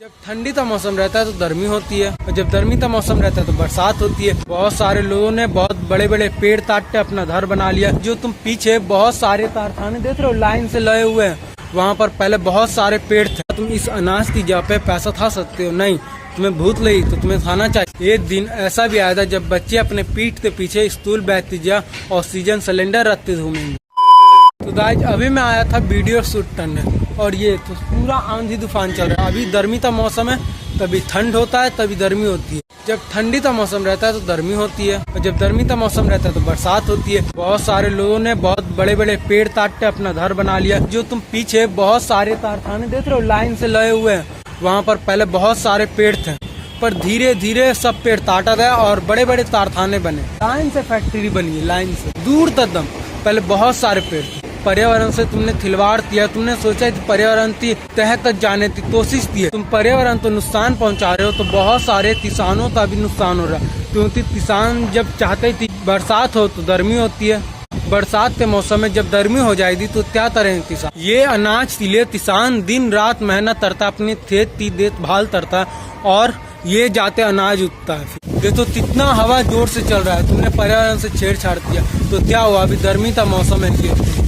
जब ठंडी का मौसम रहता है तो गर्मी होती है और जब गर्मी का मौसम रहता है तो बरसात होती है। बहुत सारे लोगों ने बहुत बड़े बड़े पेड़ काट के अपना घर बना लिया। जो तुम पीछे बहुत सारे कारखाने देख रहे हो लाइन से लगे हुए हैं, वहाँ पर पहले बहुत सारे पेड़ थे। तुम इस अनाज की जगह पे पैसा खा सकते हो, नहीं तुम्हें भूत लगी तो तुम्हें खाना चाहिए। एक दिन ऐसा भी आया था जब बच्चे अपने पीठ के पीछे स्टूल बैठती जा ऑक्सीजन सिलेंडर रखते घूमेंगे। तो गाइस अभी मैं आया था वीडियो शूट करने और ये तो पूरा आंधी तूफान चल रहा है। अभी गर्मी का मौसम है, तभी ठंड होता है तभी गर्मी होती है। जब ठंडी का मौसम रहता है तो गर्मी होती है और जब गर्मी का मौसम रहता है तो बरसात होती है। बहुत सारे लोगों ने बहुत बड़े बड़े पेड़ काट के अपना घर बना लिया। जो तुम पीछे बहुत सारे कारखाने देख रहे हो लाइन से लगे हुए हैं, वहाँ पर पहले बहुत सारे पेड़ थे, पर धीरे धीरे सब पेड़ काटा गया और बड़े बड़े कारखाने बने। लाइन से फैक्ट्री बनी है, लाइन से दूर तक दम। पहले बहुत सारे पेड़ थे। पर्यावरण से तुमने खिलवाड़ किया, तुमने सोचा कि पर्यावरण की तह तक जाने की कोशिश की है। तुम पर्यावरण को नुकसान पहुंचा रहे हो तो बहुत सारे किसानों का भी नुकसान हो रहा है। क्योंकि किसान जब चाहते थी बरसात हो तो गर्मी होती है, बरसात के मौसम में जब गर्मी हो जाएगी तो क्या करेंगे किसान। ये अनाज के लिए किसान दिन रात मेहनत करता, अपनी खेत की देखभाल करता और ये जाते अनाज उगता है। ये तो कितना हवा जोर से चल रहा है, तुमने पर्यावरण से छेड़छाड़ किया तो क्या हुआ। अभी गर्मी का मौसम है,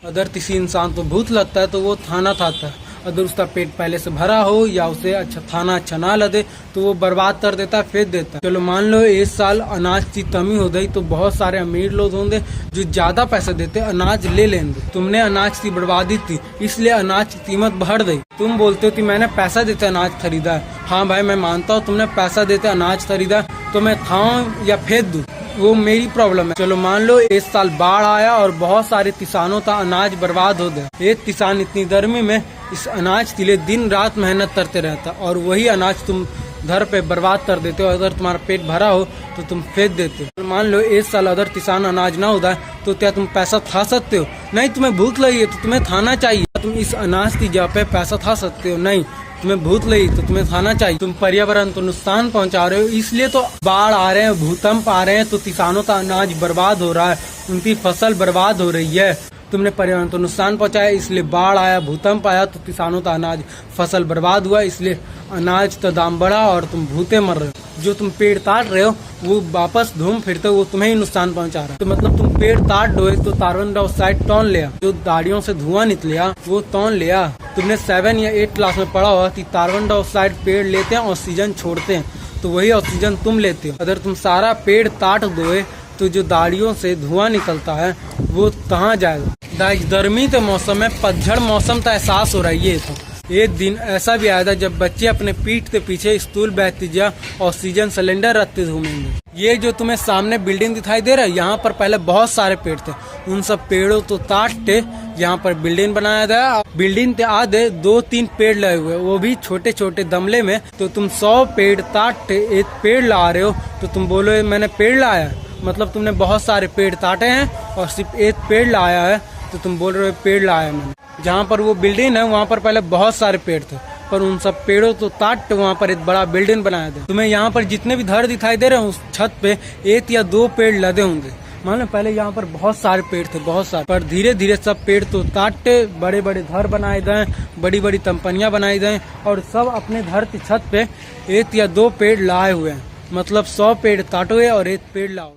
अगर किसी इंसान को भूत लगता है तो वो खाना खाता है। अगर उसका पेट पहले से भरा हो या उसे खाना अच्छा ना लगे तो वो बर्बाद कर देता है, फेंक देता है। चलो मान लो इस साल अनाज की कमी हो गई तो बहुत सारे अमीर लोग होंगे जो ज्यादा पैसे देते अनाज ले लेंगे। तुमने अनाज की बर्बादी की, इसलिए अनाज की कीमत बढ़ गई। तुम बोलते हो कि मैंने पैसा देते अनाज खरीदा है। हाँ भाई मैं मानता हूँ तुमने पैसा देते अनाज खरीदा, तो मैं खाऊं या फेंक दूं वो मेरी प्रॉब्लम है। चलो मान लो इस साल बाढ़ आया और बहुत सारे किसानों का अनाज बर्बाद हो गया। एक किसान इतनी गर्मी में इस अनाज के लिए दिन रात मेहनत करते रहता और वही अनाज तुम घर पे बर्बाद कर देते हो। अगर तुम्हारा पेट भरा हो तो तुम फेंक देते हो। मान लो इस साल अगर किसान अनाज ना उगाए तो क्या तुम पैसा खा सकते हो? नहीं, तुम्हें भूख लगी है तो तुम्हें खाना चाहिए। तुम इस अनाज की जगह पे पैसा खा सकते हो, नहीं तुम्हें भूत लगी तो तुम्हें खाना चाहिए। तुम पर्यावरण को नुकसान पहुंचा रहे हो, इसलिए तो बाढ़ आ रहे हैं, भूकंप आ रहे हैं, तो किसानों का अनाज बर्बाद हो रहा है, उनकी फसल बर्बाद हो रही है। तुमने पर्यावरण को नुकसान पहुंचाया, इसलिए बाढ़ आया, भूकंप आया, तो किसानों का अनाज फसल बर्बाद हुआ, इसलिए अनाज का दाम बढ़ा और तुम भूते मर रहे हो। जो तुम पेड़ काट रहे हो वो वापस घूम फिरते वो तुम्हें ही नुकसान पहुंचा रहा है। तो मतलब तुम पेड़ काट दो तो कार्बन डाइऑक्साइड टॉन लिया, जो गाड़ियों से धुआं निकलिया वो टॉन लिया। तुमने 7 या 8 क्लास में पढ़ा होगा कि कार्बन डाइऑक्साइड पेड़ लेते हैं, ऑक्सीजन छोड़ते हैं, तो वही ऑक्सीजन तुम लेते हो। अगर तुम सारा पेड़ काट दोगे तो जो गाड़ियों से धुआं निकलता है वो कहाँ जाएगा। गर्मी के मौसम में पतझड़ मौसम का एहसास हो रहा है। ये तो एक दिन ऐसा भी आया था जब बच्चे अपने पीठ के पीछे स्टूल बैठती जा ऑक्सीजन सिलेंडर रखते घूमेंगे। ये जो तुम्हें सामने बिल्डिंग दिखाई दे रहा है, यहाँ पर पहले बहुत सारे पेड़ थे, उन सब पेड़ों को काट के यहाँ पर बिल्डिंग बनाया गया। बिल्डिंग के आधे 2-3 पेड़ लगे हुए, वो भी छोटे छोटे गमले में। तो तुम 100 पेड़ काट के एक पेड़ ला रहे हो तो तुम बोलो मैंने पेड़ लाया, मतलब तुमने बहुत सारे पेड़ काटे हैं और सिर्फ एक पेड़ लाया है तो तुम बोल रहे हो पेड़ लाया मैंने। जहाँ पर वो बिल्डिंग है वहाँ पर पहले बहुत सारे पेड़ थे, पर उन सब पेड़ों तो काट वहाँ पर एक बड़ा बिल्डिंग बनाया था। तुम्हें यहाँ पर जितने भी घर दिखाई दे रहे हैं उस छत पे 1 या 2 पेड़ लदे होंगे। मान लो पहले यहाँ पर बहुत सारे पेड़ थे, बहुत सारे, पर धीरे धीरे सब पेड़ तो काटते बड़े बड़े घर बनाए गए, बड़ी बड़ी कंपनियां बनाई गई और सब अपने घर की छत पे 1 या 2 पेड़ लाए हुए हैं। मतलब 100 पेड़ काटोगे और 1 पेड़ लाओ।